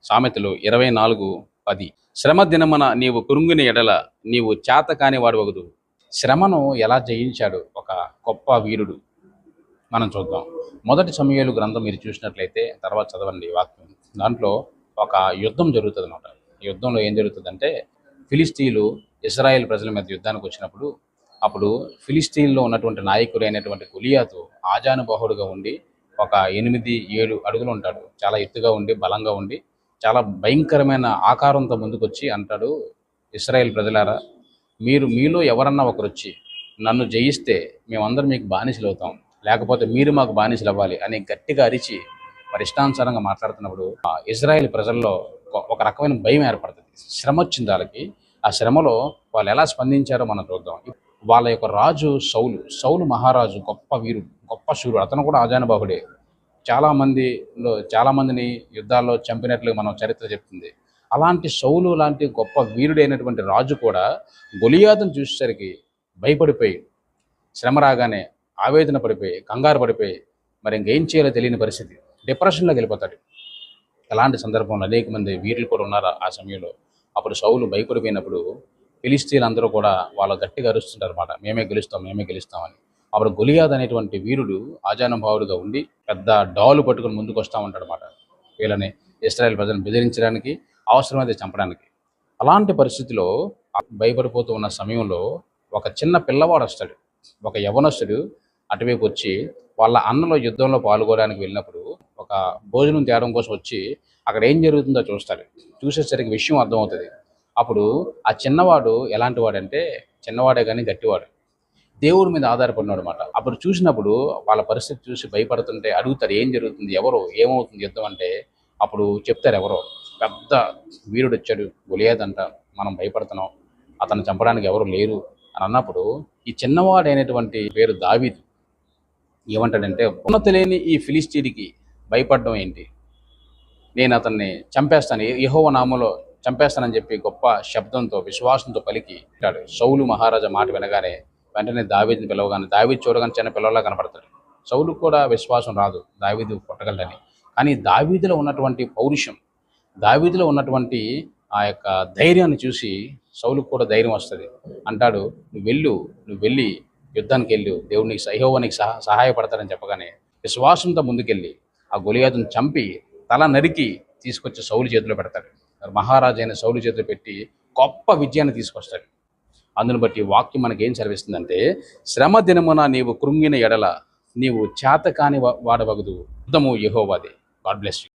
సామెతలు 24:10. శ్రమ దినమున నీవు కృంగిన ఎడల నీవు చేతకాని వాడవగుదు. శ్రమను ఎలా జయించాడు ఒక గొప్ప వీరుడు మనం చూద్దాం. మొదటి సమూయేలు గ్రంథం మీరు చూసినట్లయితే తర్వాత చదవండి వాక్యం. దాంట్లో ఒక యుద్ధం జరుగుతుంది అన్నమాట. ఈ యుద్ధంలో ఏం జరుగుతుందంటే ఫిలిస్తీన్లు ఇజ్రాయెల్ ప్రజల మీద యుద్ధానికి వచ్చినప్పుడు అప్పుడు ఫిలిస్తీన్లో ఉన్నటువంటి నాయకుడైనటువంటి గొలియాతు ఆజానుబాహుడుగా ఉండి ఒక 8-7 అడుగులు ఉంటాడు. చాలా ఎత్తుగా ఉండి బలంగా ఉండి చాలా భయంకరమైన ఆకారంతో ముందుకొచ్చి అంటాడు, ఇశ్రాయేల్ ప్రజలారా, మీలో ఎవరన్నా ఒకరు వచ్చి నన్ను జయిస్తే మేమందరం మీకు బానిసలు అవుతాం, లేకపోతే మీరు మాకు బానిసలు అవ్వాలి అని గట్టిగా అరిచి మరి ఇష్టానుసారంగా మాట్లాడుతున్నప్పుడు ఇజ్రాయేల్ ప్రజల్లో ఒక రకమైన భయం ఏర్పడుతుంది. శ్రమ వచ్చింది వాళ్ళకి. ఆ శ్రమలో వాళ్ళు ఎలా స్పందించారో మనం చూద్దాం. వాళ్ళ యొక్క రాజు సౌలు మహారాజు గొప్ప వీరుడు, గొప్ప శూరుడు. అతను కూడా ఆజానుబాహుడే. చాలా మందిని యుద్ధాల్లో చంపినట్లుగా మనం చరిత్ర చెప్తుంది. అలాంటి సౌలు లాంటి గొప్ప వీరుడైనటువంటి రాజు కూడా గొలియాతును చూసేసరికి భయపడిపోయి, శ్రమ రాగానే ఆవేదన పడిపోయి, కంగారు పడిపోయి మరి ఇంకేం చేయాలో తెలియని పరిస్థితి, డిప్రెషన్లోకి వెళ్ళిపోతాడు. అలాంటి సందర్భంలో అనేక మంది వీరులు కూడా ఉన్నారు ఆ సమయంలో. అప్పుడు సౌలు భయపడిపోయినప్పుడు ఫిలిస్తీన్లందరూ కూడా వాళ్ళు గట్టిగా అరుస్తుంటారు అన్నమాట, మేమే గెలుస్తామని. అప్పుడు గొలియాతు అనేటువంటి వీరుడు ఆజానుభావుడుగా ఉండి పెద్ద డాలు పట్టుకుని ముందుకు వస్తూ ఉంటాడు అన్నమాట, వీళ్ళని ఇశ్రాయేల్ ప్రజలను బెదిరించడానికి, అవసరమైతే చంపడానికి. అలాంటి పరిస్థితిలో భయపడిపోతూ ఉన్న సమయంలో ఒక చిన్న పిల్లవాడు వస్తాడు, ఒక యవనస్తుడు అటువైపు వచ్చి వాళ్ళ అన్నలో యుద్ధంలో పాల్గొనడానికి వెళ్ళినప్పుడు ఒక భోజనం తేవడం కోసం వచ్చి అక్కడ ఏం జరుగుతుందో చూస్తాడు. చూసేసరికి విషయం అర్థమవుతుంది. అప్పుడు ఆ చిన్నవాడు ఎలాంటి వాడంటే, చిన్నవాడే కానీ గట్టివాడు, దేవుడి మీద ఆధారపడినాడు అనమాట. అప్పుడు చూసినప్పుడు వాళ్ళ పరిస్థితి చూసి భయపడుతుంటే అడుగుతారు, ఏం జరుగుతుంది, ఏమవుతుంది యుద్ధం అంటే. అప్పుడు చెప్తారు, ఎవరో పెద్ద వీరుడు వచ్చాడు, గొలియాతు అంట, మనం భయపడుతున్నాం, అతను చంపడానికి ఎవరు లేరు అని అన్నప్పుడు ఈ చిన్నవాడైనటువంటి పేరు దావీదు ఏమంటాడంటే, ఉన్నత లేని ఈ ఫిలిస్తీన్కి భయపడడం ఏంటి, నేను అతన్ని చంపేస్తాను, యెహోవా నామములో చంపేస్తానని చెప్పి గొప్ప శబ్దంతో విశ్వాసంతో పలికి అంటాడు. సౌలు మహారాజా మాట వినగానే వెంటనే దావీదుని పిలవగానే దావీదు చూడగానే చిన్న పిల్లలా కనపడతాడు. సౌలుకు కూడా విశ్వాసం రాదు దావీదు కొట్టగలడని. కానీ దావీదులో ఉన్నటువంటి పౌరుషం, దావీదులో ఉన్నటువంటి ఆ యొక్క ధైర్యాన్ని చూసి సౌలుకు కూడా ధైర్యం వస్తుంది. అంటాడు, నువ్వు వెళ్ళి యుద్ధానికి వెళ్ళు, దేవుడు నీకు యెహోవా నీకు సహాయపడతారని చెప్పగానే విశ్వాసంతో ముందుకెళ్ళి ఆ గొలియాతును చంపి తల నరికి తీసుకొచ్చి సౌలు చేతిలో పెడతాడు. మహారాజు అయిన సౌలు చేతిలో పెట్టి గొప్ప విజయాన్ని తీసుకొస్తాడు. అందును బట్టి వాక్యం మనకి ఏం సెలవిస్తుందంటే, శ్రమ దినమున నీవు కృంగిన ఎడల నీవు చేతకాని వాడవగదు, యుద్ధము యెహోవాదే. God bless you.